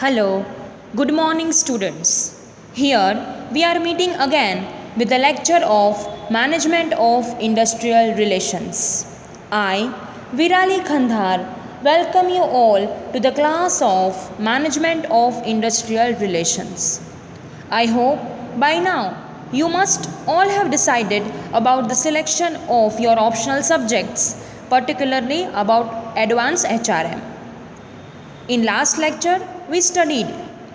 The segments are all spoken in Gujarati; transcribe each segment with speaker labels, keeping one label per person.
Speaker 1: Hello, good morning, students. Here we are meeting again with the lecture of Management of Industrial Relations. I, Virali Khandhar, welcome you all to the class of Management of Industrial Relations. I hope by now you must all have decided about the selection of your optional subjects, particularly about Advanced HRM. In last lecture, we studied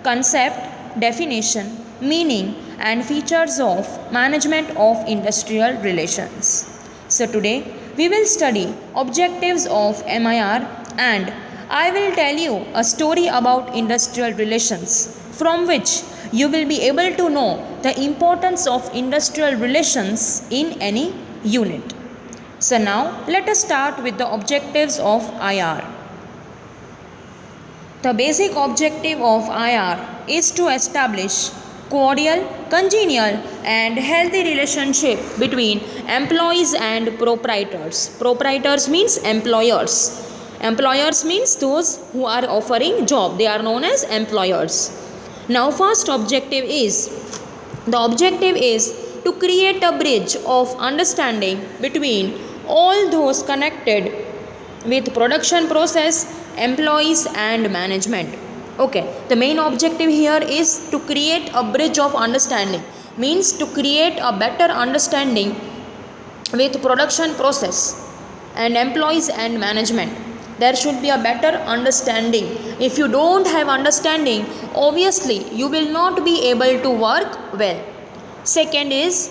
Speaker 1: concept, definition, meaning and features of management of industrial relations. So today, we will study objectives of MIR and I will tell you a story about industrial relations from which you will be able to know the importance of industrial relations in any unit. So now, let us start with the objectives of IR. The basic objective of IR is to establish cordial, congenial and healthy relationship between employees and proprietors. Proprietors means employers. Employers means those who are offering job. They are known as employers. Now first objective is to create a bridge of understanding between all those connected with production process, employees and management. Okay, the main objective here is to create a bridge of understanding, means to create a better understanding with production process and employees and management. There should be a better understanding. If you don't have understanding, obviously you will not be able to work well. Second is,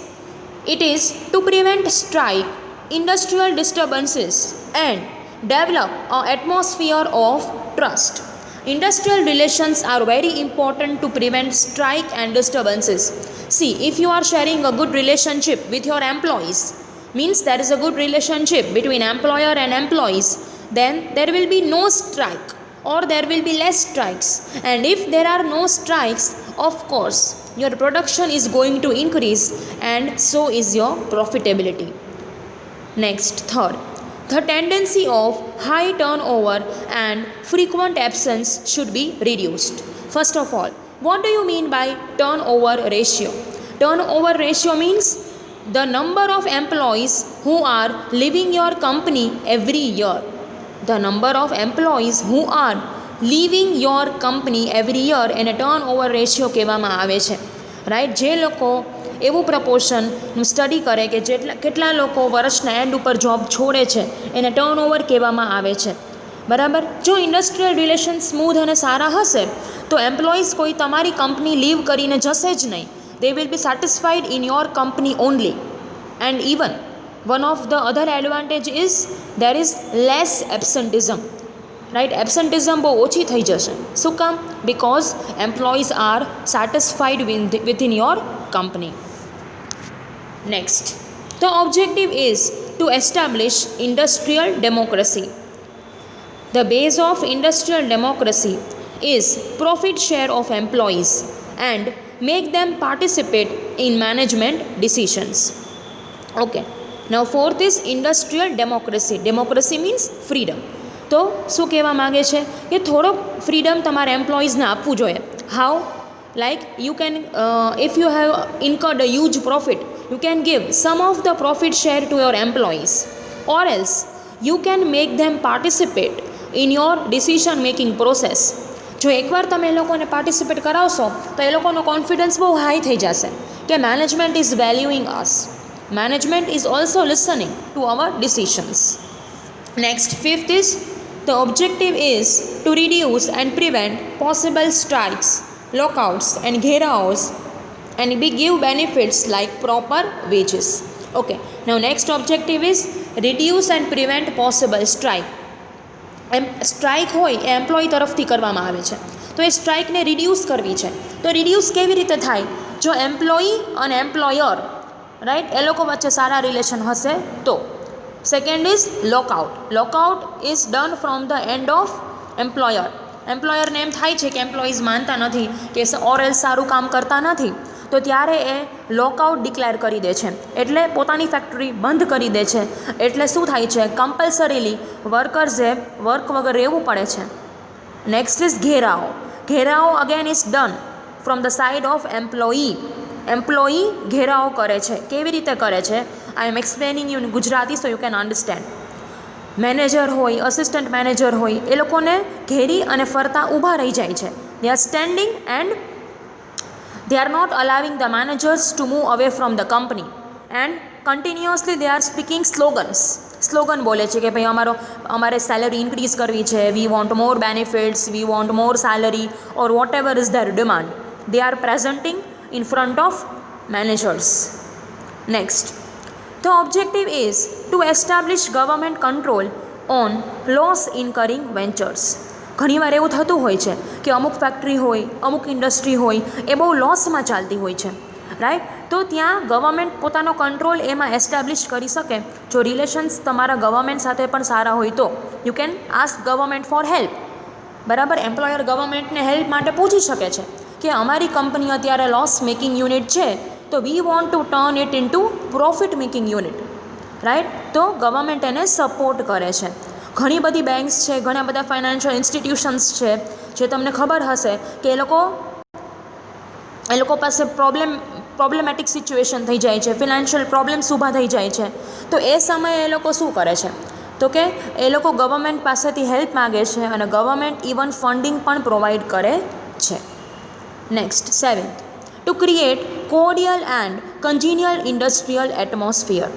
Speaker 1: it is to prevent strike, industrial disturbances and develop an atmosphere of trust. Industrial relations are very important to prevent strike and disturbances. See, if you are sharing a good relationship with your employees, means there is a good relationship between employer and employees, then there will be no strike or there will be less strikes. And if there are no strikes, of course, your production is going to increase and so is your profitability. Next, third, the tendency of high turnover and frequent absence should be reduced. First of all, what do you mean by turnover ratio? Turnover ratio means the number of employees who are leaving your company every year. The number of employees who are leaving your company every year એને turnover ratio કહેવામાં આવે છે. રાઈટ, જે લોકો એવું પ્રપોર્શનનું સ્ટડી કરે કે કેટલા લોકો વર્ષના એન્ડ ઉપર જોબ છોડે છે એને ટર્નઓવર કહેવામાં આવે છે. બરાબર, જો ઇન્ડસ્ટ્રીયલ રિલેશન સ્મૂધ અને સારા હશે તો એમ્પ્લોઈઝ કોઈ તમારી કંપની લીવ કરીને જશે જ નહીં. They will be satisfied in your company only. And even one of the other advantage is there is less absenteeism. Right, absenteeism બહુ ઓછી થઈ જશે. શું કામ? Because employees are satisfied within your company. Next, the objective is to establish industrial democracy. The base of industrial democracy is profit share of employees and make them participate in management decisions. Okay, now fourth is industrial democracy. Democracy means freedom. તો શું કહેવા માગે છે કે થોડોક ફ્રીડમ તમારા એમ્પ્લોઈઝને આપવું જોઈએ. How? Like you can if you have incurred a huge profit, you can give some of the profit share to your employees, or else you can make them participate in your decision making process. જો એકવાર તમે એ લોકોને પાર્ટિસિપેટ કરાવશો તો એ લોકોનો કોન્ફિડન્સ બહુ હાઈ થઈ જશે કે management is valuing us, management is also listening to our decisions. Next, fifth is the objective is to reduce and prevent possible strikes, lockouts and gheraos and give benefits like proper wages. Okay, now next objective is reduce and prevent possible strike. Strike હોય એ એમ્પ્લોય તરફથી કરવામાં આવે છે તો એ સ્ટ્રાઇકને રિડ્યુસ કરવી છે. તો રિડ્યુસ કેવી રીતે થાય? જો એમ્પ્લોયી અને એમ્પ્લોયર રાઈટ એ લોકો વચ્ચે સારા રિલેશન હશે તો. Second is lockout. Lockout is done from the end of employer. એમ્પ્લોયરને એમ થાય છે કે એમ્પ્લોઈઝ માનતા નથી કે ઓર એલ્સ સારું કામ કરતા નથી તો ત્યારે એ લોકઆઉટ ડિક્લેર કરી દે છે, એટલે પોતાની ફેક્ટરી બંધ કરી દે છે. એટલે શું થાય છે? કમ્પલસરીલી વર્કર્સે વર્ક વગર રહેવું પડે છે. Next is gherao. Gherao again is done from the side of employee gherao કરે છે. કેવી રીતે કરે છે? I am explaining you in Gujarati so you can understand. Manager હોય, અસિસ્ટન્ટ મેનેજર હોય, એ લોકોને ઘેરી અને ફરતા ઊભા રહી જાય છે. They are standing and they are not allowing the managers to move away from the company and continuously they are speaking slogan બોલે છે કે ભાઈ અમારે સેલરી ઇન્ક્રીઝ કરવી છે, we want more benefits, we want more salary or vote ever is there demand they are presenting in front of managers. Next, the objective is to establish government control on loss incurring ventures. ઘણીવાર એવું થતું હોય છે કે અમુક ફેક્ટરી હોય, અમુક ઇન્ડસ્ટ્રી હોય એ બહુ લોસમાં ચાલતી હોય છે, રાઈટ. તો ત્યાં ગવર્મેન્ટ પોતાનો કંટ્રોલ એમાં એસ્ટાબ્લિશ કરી શકે. જો રિલેશન્સ તમારા ગવર્મેન્ટ સાથે પણ સારા હોય તો you can ask government for help. બરાબર, એમ્પ્લોયર ગવર્મેન્ટને હેલ્પ માટે પૂછી શકે છે કે અમારી કંપની અત્યારે લોસ મેકિંગ યુનિટ છે તો we want to turn it into profit making unit, right. તો ગવર્મેન્ટ એને સપોર્ટ કરે છે. ઘણી બધી બેંક્સ છે, ઘણા બધા ફાઇનાન્શિયલ ઇન્સ્ટિટ્યુશન્સ છે જે તમને ખબર હશે કે એ લોકો પાસે પ્રોબ્લેમેટિક સિચ્યુએશન થઈ જાય છે, ફિનાન્શિયલ પ્રોબ્લેમ્સ ઊભા થઈ જાય છે. તો એ સમયે એ લોકો શું કરે છે તો કે એ લોકો ગવર્મેન્ટ પાસેથી હેલ્પ માગે છે અને ગવર્મેન્ટ ઇવન ફંડિંગ પણ પ્રોવાઈડ કરે છે. Next, 7th, to create cordial and congenial industrial atmosphere.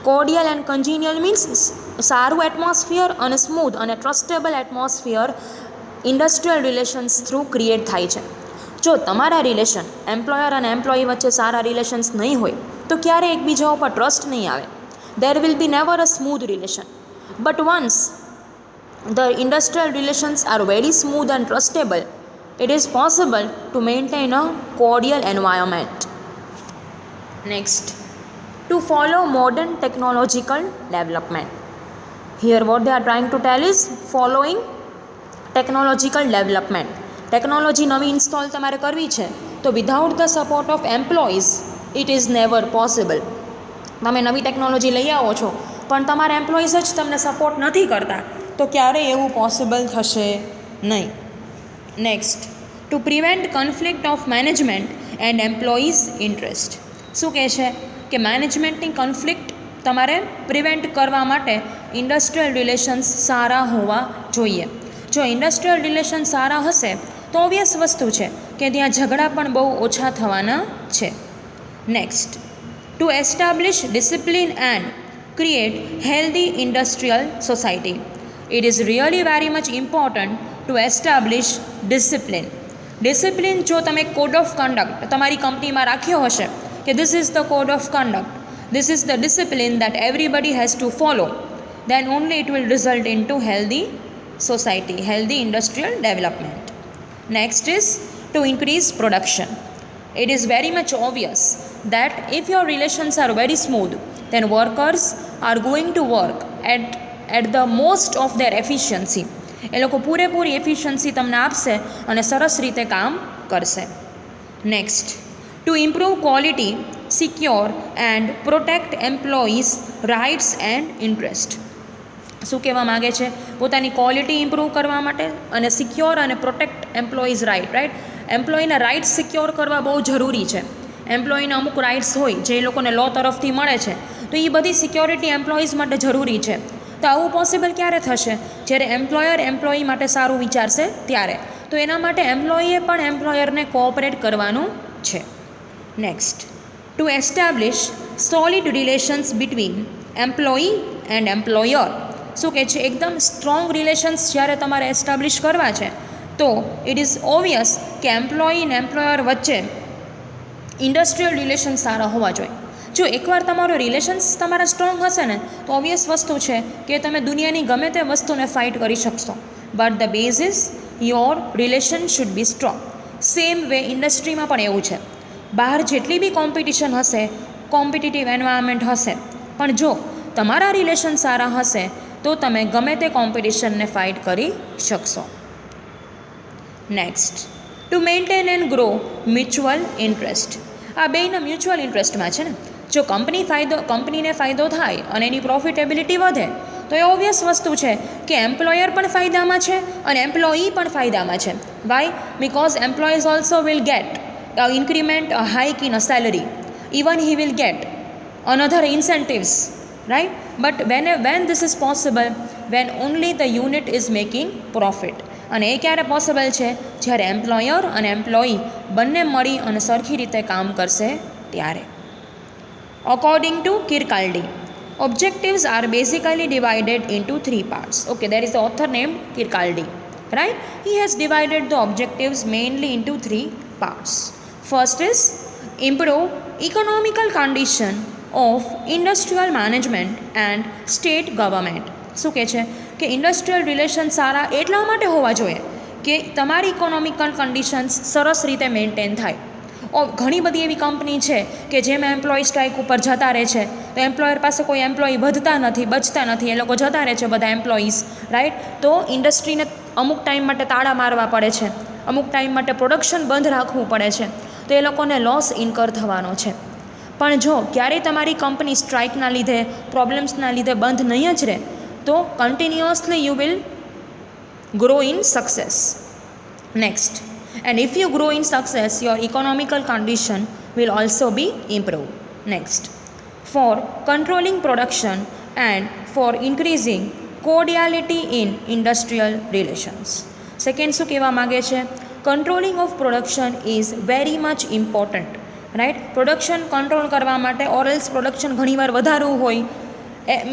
Speaker 1: Cordial and congenial means સારું એટમોસ્ફિયર અને સ્મૂથ અને trustable atmosphere industrial relations through create થાય છે. જો તમારા રિલેશન એમ્પ્લોયર અને એમ્પ્લોયી વચ્ચે સારા રિલેશન્સ નહીં હોય તો ક્યારે એકબીજા ઉપર ટ્રસ્ટ નહીં આવે. There will be never a smooth relation. But once the industrial relations are very smooth and trustable, it is possible to maintain a cordial environment. Next, to follow modern technological development. Here what they are trying to tell is following technological development. Technology નવી ઇન્સ્ટોલ તમારે કરવી છે તો without the support of employees it is never possible. તમે નવી ટેકનોલોજી લઈ આવો છો પણ તમારા એમ્પ્લોઈઝ જ તમને સપોર્ટ નથી કરતા તો ક્યારેય એવું પોસિબલ થશે નહીં. Next, two prevent conflict of management and employees interest. શું કહે છે કે મેનેજમેન્ટની કન્ફ્લિક્ટ તમારે પ્રિવેન્ટ કરવા માટે ઇન્ડસ્ટ્રીયલ રિલેશન્સ સારા હોવા જોઈએ. જો ઇન્ડસ્ટ્રીયલ રિલેશન સારા હશે તો ઓબ્વિયસ વસ્તુ છે કે ત્યાં ઝઘડા પણ બહુ ઓછા થવાના છે. Next, to establish discipline and create healthy industrial society. It is really very much important to establish discipline. Discipline જો તમે કોડ ઓફ કન્ડક્ટ તમારી કંપનીમાં રાખ્યો હશે કે this is the code of conduct, this is the discipline that everybody has two follow, then only it will result into healthy society, healthy industrial development. Next is to increase production. It is very much obvious that if your relations are very smooth, then workers are going to work at the most of their efficiency. એ લોકો પૂરેપૂરી એફિશિયન્સી તમને આપશે અને સરસ રીતે કામ કરશે. Next, to improve quality, secure and protect employees rights and interest. શું કહેવા માગે છે? પોતાની ક્વોલિટી ઇમ્પ્રૂવ કરવા માટે અને સિક્યોર અને પ્રોટેક્ટ એમ્પ્લોઈઝ રાઇટ. એમ્પ્લોયીના રાઇટ્સ સિક્યોર કરવા બહુ જરૂરી છે. એમ્પ્લોયીને અમુક રાઇટ્સ હોય જે એ લોકોને લો તરફથી મળે છે તો એ બધી સિક્યોરિટી એમ્પ્લોઈઝ માટે જરૂરી છે. તો આવું પોસિબલ ક્યારે થશે? જ્યારે એમ્પ્લોયર એમ્પ્લોયી માટે સારું વિચારશે ત્યારે. તો એના માટે એમ્પ્લોયીએ પણ એમ્પ્લોયરને કોઓપરેટ કરવાનું છે. Next, to establish solid relations between employee and employer. શું કહે છે? એકદમ સ્ટ્રોંગ રિલેશન્સ જ્યારે તમારે એસ્ટાબ્લિશ કરવા છે તો ઇટ ઇઝ ઓબ્વિયસ કે એમ્પ્લોયી અને એમ્પ્લોયર વચ્ચે ઇન્ડસ્ટ્રીયલ રિલેશન સારા હોવા જોઈએ. જો એકવાર તમારો રિલેશન્સ તમારા સ્ટ્રોંગ હશે ને તો ઓબ્વિયસ વસ્તુ છે કે તમે દુનિયાની ગમે તે વસ્તુને ફાઇટ કરી શકશો. But the base is your relation should be strong. Same way ઇન્ડસ્ટ્રીમાં પણ એવું છે. બહાર જેટલી બી કોમ્પિટિશન હશે, કોમ્પિટિટિવ એન્વાયરમેન્ટ હશે, પણ જો તમારા રિલેશન સારા હશે તો તમે ગમે તે કોમ્પિટિશનને ફાઇટ કરી શકશો. Next, to maintain and grow mutual interest. આ બેયના મ્યુચ્યુઅલ ઇન્ટરેસ્ટમાં છે ને. જો કંપનીને ફાયદો થાય અને એની પ્રોફિટેબિલિટી વધે તો એ ઓબ્વિયસ વસ્તુ છે કે એમ્પ્લોયર પણ ફાયદામાં છે અને એમ્પ્લોયી પણ ફાયદામાં છે. Why? Because employees also will get increment, a hike in a salary, even he will get another incentives, right? But when this is possible, when only the unit is making profit. અને એ ક્યારે પોસિબલ છે? જ્યારે એમ્પ્લોયર અને એમ્પ્લોયી બંને મળી અને સરખી રીતે કામ કરશે ત્યારે. According to Kirkaldy, objectives are basically divided into three parts. Okay, there is the author named Kirkaldy, right? He has divided the objectives mainly into three parts. First is improve economical condition of industrial management and state government. શું કહે છે કે ઇન્ડસ્ટ્રીયલ રિલેશન સારા એટલા માટે હોવા જોઈએ કે તમારી ઇકોનોમિકલ કન્ડિશન્સ સરસ રીતે મેન્ટેન થાય. ઘણી બધી એવી કંપની છે કે જેમાં એમ્પ્લોય સ્ટ્રાઇક ઉપર જતા રહે છે, તો એમ્પ્લોયર પાસે કોઈ એમ્પ્લોયી વધતા નથી, બચતા નથી, એ લોકો જતા રહે છે બધા એમ્પ્લોયીઝ, રાઈટ? તો ઇન્ડસ્ટ્રીને અમુક ટાઈમ માટે તાળા મારવા પડે છે, અમુક ટાઈમ માટે પ્રોડક્શન બંધ રાખવું પડે છે, તો એ લોકોને લોસ ઇન્કર થવાનો છે. પણ જો ક્યારેય તમારી કંપની સ્ટ્રાઇકના લીધે, પ્રોબ્લેમ્સના લીધે બંધ નહીં જ રહે, તો continuously you will grow in success. Next, and if you grow in success, your economical condition will also be improved. Next, for controlling production and for increasing cordiality in industrial relations. Second, શું કહેવા માગે છે? controlling of production is very much important, right? Production control કરવા માટે ઓર એલ્સ પ્રોડક્શન ઘણીવાર વધારવું હોય,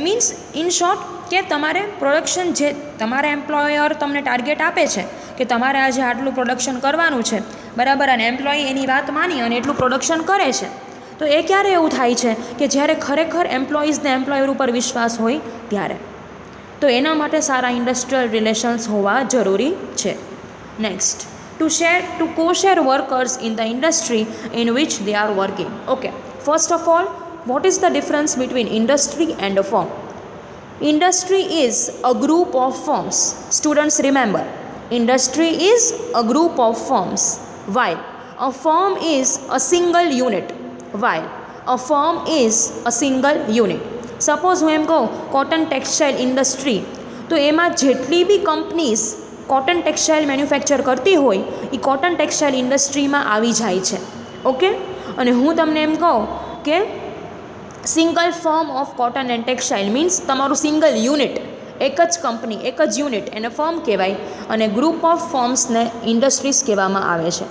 Speaker 1: મીન્સ ઇન શોર્ટ કે તમારે પ્રોડક્શન, જે તમારા એમ્પ્લોયર તમને ટાર્ગેટ આપે છે કે તમારે આજે આટલું પ્રોડક્શન કરવાનું છે, બરાબર, અને એમ્પ્લોયી એની વાત માની અને એટલું પ્રોડક્શન કરે છે, તો એ ક્યારે એવું થાય છે કે જ્યારે ખરેખર એમ્પ્લોઈઝને એમ્પ્લોયર ઉપર વિશ્વાસ હોય ત્યારે. તો એના માટે સારા ઇન્ડસ્ટ્રીયલ રિલેશન્સ હોવા જરૂરી છે. Next, to co-share workers in the industry in which they are working. Okay, first of all, what is the difference between industry and a firm? Industry is a group of firms. Students, remember, industry is a group of firms, while a firm is a single unit. While a firm is a single unit. Suppose હું એમ કહું કોટન ટેક્સટાઇલ ઇન્ડસ્ટ્રી, તો એમાં જેટલી બી કંપનીઝ કોટન ટેક્સટાઇલ મેન્યુફેક્ચર કરતી હોય એ કોટન ટેક્સટાઇલ ઇન્ડસ્ટ્રીમાં આવી જાય છે. ઓકે, અને હું તમને એમ કહું કે single firm of cotton and textile means તમારું સિંગલ યુનિટ, એક જ કંપની, એક જ યુનિટ, એને ફર્મ કહેવાય, અને ગ્રુપ ઓફ ફર્મ્સને ઇન્ડસ્ટ્રીઝ કહેવામાં આવે છે.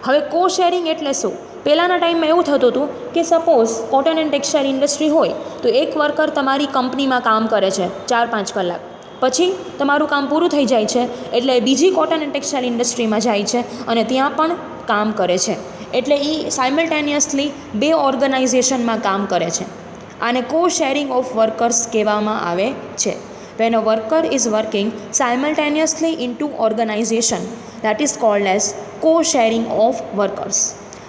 Speaker 1: હવે કો શેરિંગ એટલે શું? પહેલાંના ટાઈમમાં એવું થતું હતું કે suppose cotton and textile industry હોય તો એક વર્કર તમારી કંપનીમાં કામ કરે છે 4-5 કલાક, પછી તમારું કામ પૂરું થઈ જાય છે એટલે બીજી કોટન એન્ડ ટેક્સટાઇલ ઇન્ડસ્ટ્રીમાં જાય છે અને ત્યાં પણ કામ કરે છે, એટલે એ સાયમલ્ટેનિયસલી બે ઓર્ગનાઇઝેશનમાં કામ કરે છે. આને કો શેરિંગ ઓફ વર્કર્સ કહેવામાં આવે છે. When a worker is working simultaneously in two organization, that is called as co-sharing of workers.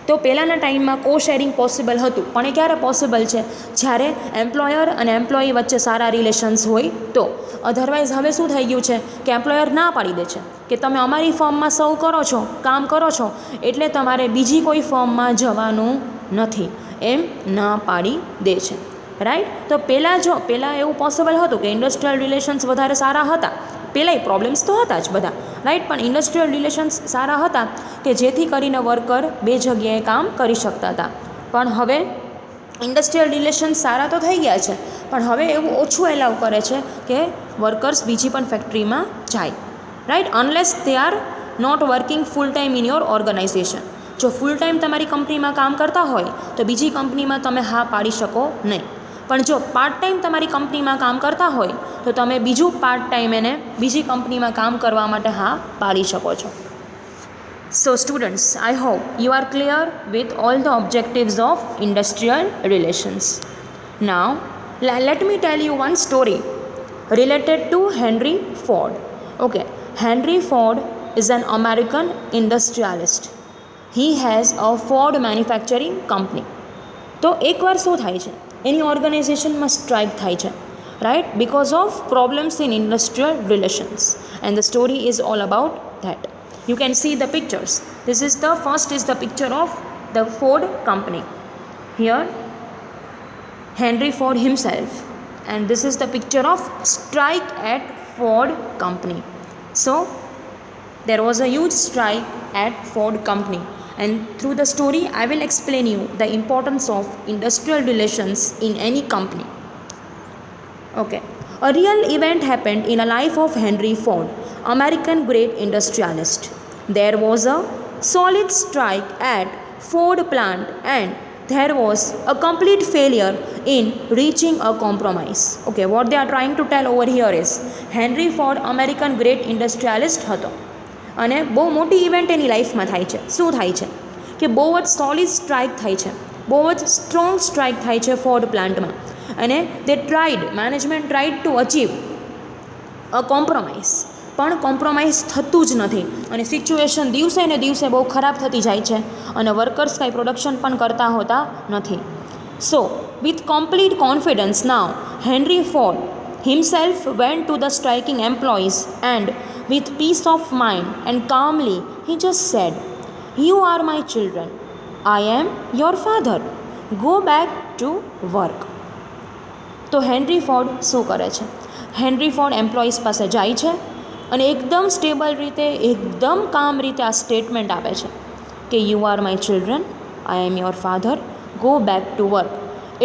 Speaker 1: તો પહેલાંના ટાઈમમાં કો શેરિંગ પોસિબલ હતું, પણ એ ક્યારે પોસિબલ છે? જ્યારે એમ્પ્લોયર અને એમ્પ્લોયી વચ્ચે સારા રિલેશન્સ હોય તો. અધરવાઇઝ હવે શું થઈ ગયું છે કે એમ્પ્લોયર ના પાડી દે છે કે તમે અમારી ફર્મમાં સર્વ કરો છો, કામ કરો છો, એટલે તમારે બીજી કોઈ ફર્મમાં જવાનું નથી, એમ ના પાડી દે છે, રાઈટ? તો પહેલાં એવું પોસિબલ હતું કે ઇન્ડસ્ટ્રીયલ રિલેશન્સ વધારે સારા હતા. પહેલાંય પ્રોબ્લેમ્સ તો હતા જ બધા, રાઈટ, પણ ઇન્ડસ્ટ્રીયલ રિલેશન્સ સારા હતા કે જેથી કરીને વર્કર બે જગ્યાએ કામ કરી શકતા હતા. પણ હવે ઇન્ડસ્ટ્રીયલ રિલેશન્સ સારા તો થઈ ગયા છે, પણ હવે એવું ઓછું એલાવ કરે છે કે વર્કર્સ બીજી પણ ફેક્ટરીમાં જાય, right, unless they are not working full time in your organisation. જો ફૂલ ટાઈમ તમારી કંપનીમાં કામ કરતા હોય તો બીજી કંપનીમાં તમે હા પાડી શકો નહીં, પણ જો પાર્ટ ટાઈમ તમારી કંપનીમાં કામ કરતા હોય તો તમે બીજું પાર્ટ ટાઈમ એને બીજી કંપનીમાં કામ કરવા માટે હા પાડી શકો છો. So students, I hope you are clear with all the objectives of industrial relations. Now, let me tell you one story related to Henry Ford. Okay, Henry Ford is an American industrialist. He has a Ford manufacturing company. તો એકવાર શું થાય છે, એની ઓર્ગેનાઇઝેશનમાં સ્ટ્રાઇક થાય છે, right, because of problems in industrial relations, and the story is all about that. You can see the pictures. This is the first is the picture of the Ford company. Here Henry Ford himself, and this is the picture of strike at Ford company. So there was a huge strike at Ford company, and through the story I will explain you the importance of industrial relations in any company. Okay, a real event happened in the life of Henry Ford, American great industrialist. There was a solid strike at Ford plant, and there was a complete failure in reaching a compromise. Okay, what they are trying to tell over here is Henry Ford American great industrialist હતો અને બહુ મોટી ઇવેન્ટ એની લાઈફમાં થાય છે. શું થાય છે કે બહુ જ સોલિડ સ્ટ્રાઇક થાય છે, બહુ જ સ્ટ્રોંગ સ્ટ્રાઇક થાય છે ફોર્ડ પ્લાન્ટમાં, અને they management tried to achieve a compromise, પણ કોમ્પ્રોમાઇઝ થતું જ નથી અને સિચ્યુએશન દિવસે ને દિવસે બહુ ખરાબ થતી જાય છે અને વર્કર્સ કાંઈ પ્રોડક્શન પણ કરતા હોતા નથી. સો with complete confidence now henry Ford himself went to the striking employees, and with peace of mind and calmly he just said, "You are my children. I am your father. Go back to work." તો હેનરી ફોર્ડ શું કરે છે? હેનરી ફોર્ડ એમ્પ્લોઈઝ પાસે જાય છે અને એકદમ સ્ટેબલ રીતે, એકદમ કામ રીતે આ સ્ટેટમેન્ટ આપે છે કે you are my children, I M your father, go back to work.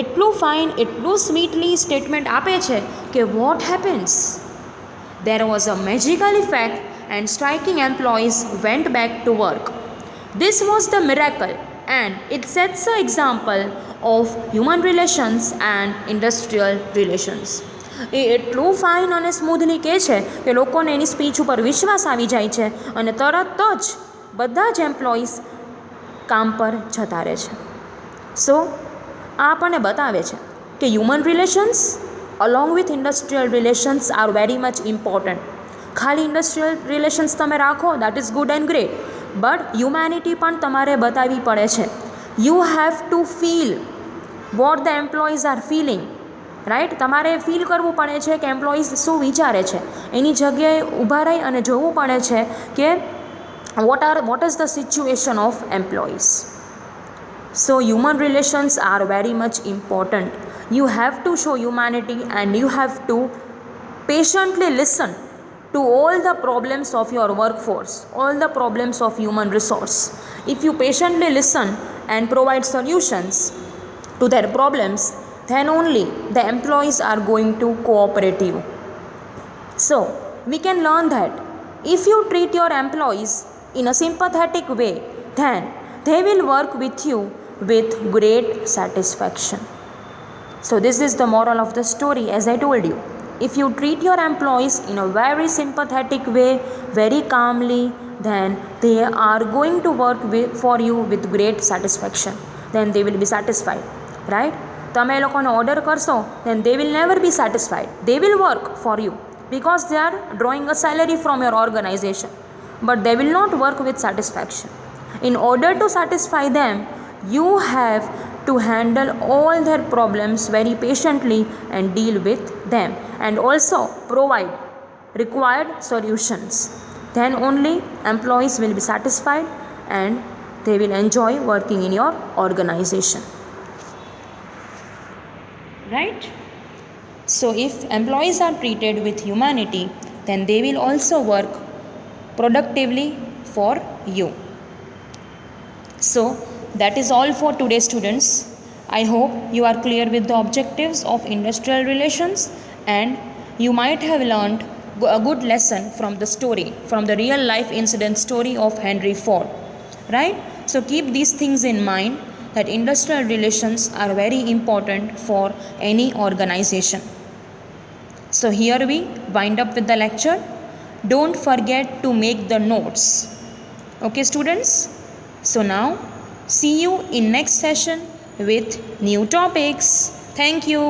Speaker 1: એટલું ફાઇન, એટલું સ્વીટલી સ્ટેટમેન્ટ આપે છે કે what happens? There was a magical effect and striking employees went back to work. This was the miracle, and it sets an example of human relations and industrial relations. એ એટલું ફાઇન અને સ્મૂધલી કહે છે કે લોકોને એની સ્પીચ ઉપર વિશ્વાસ આવી જાય છે અને તરત જ બધા જ એમ્પ્લોઈઝ કામ પર જતા રહે છે. સો આ આપણને બતાવે છે કે human relations along with industrial relations are very much important. ખાલી ઇન્ડસ્ટ્રીયલ રિલેશન્સ તમે રાખો, that is good and great, but humanity પણ તમારે બતાવવી પડે છે. You have to feel what the employees are feeling, right? તમારે ફીલ કરવું પડે છે કે એમ્પ્લોઈઝ શું વિચારે છે, એની જગ્યાએ ઊભા રહી અને જોવું પડે છે કે what is the situation of employees. So human relations are very much important. You have to show humanity and you have to patiently listen to all the problems of your workforce, all the problems of human resource. If you patiently listen and provide solutions to their problems, then only the employees are going to cooperate you. So we can learn that if you treat your employees in a sympathetic way, then they will work with you with great satisfaction. So this is the moral of the story, as I told you. If you treat your employees in a very sympathetic way, very calmly, then they are going to work for you with great satisfaction. Then they will be satisfied, right? તમે એ લોકોને ઓર્ડર કરશો, then they will never be satisfied. They will work for you because they are drawing a salary from your organization, but they will not work with satisfaction. In order to satisfy them, you have to handle all their problems very patiently and deal with them, and also provide required solutions. Then only employees will be satisfied and they will enjoy working in your organization, right? So if employees are treated with humanity, then they will also work productively for you. So that is all for today, students. I hope you are clear with the objectives of industrial relations, and you might have learned a good lesson from the story, from the real life incident story of Henry Ford, right? So keep these things in mind, that industrial relations are very important for any organization. So here we wind up with the lecture. Don't forget to make the notes. Okay, students? So now see you in next session with new topics. Thank you.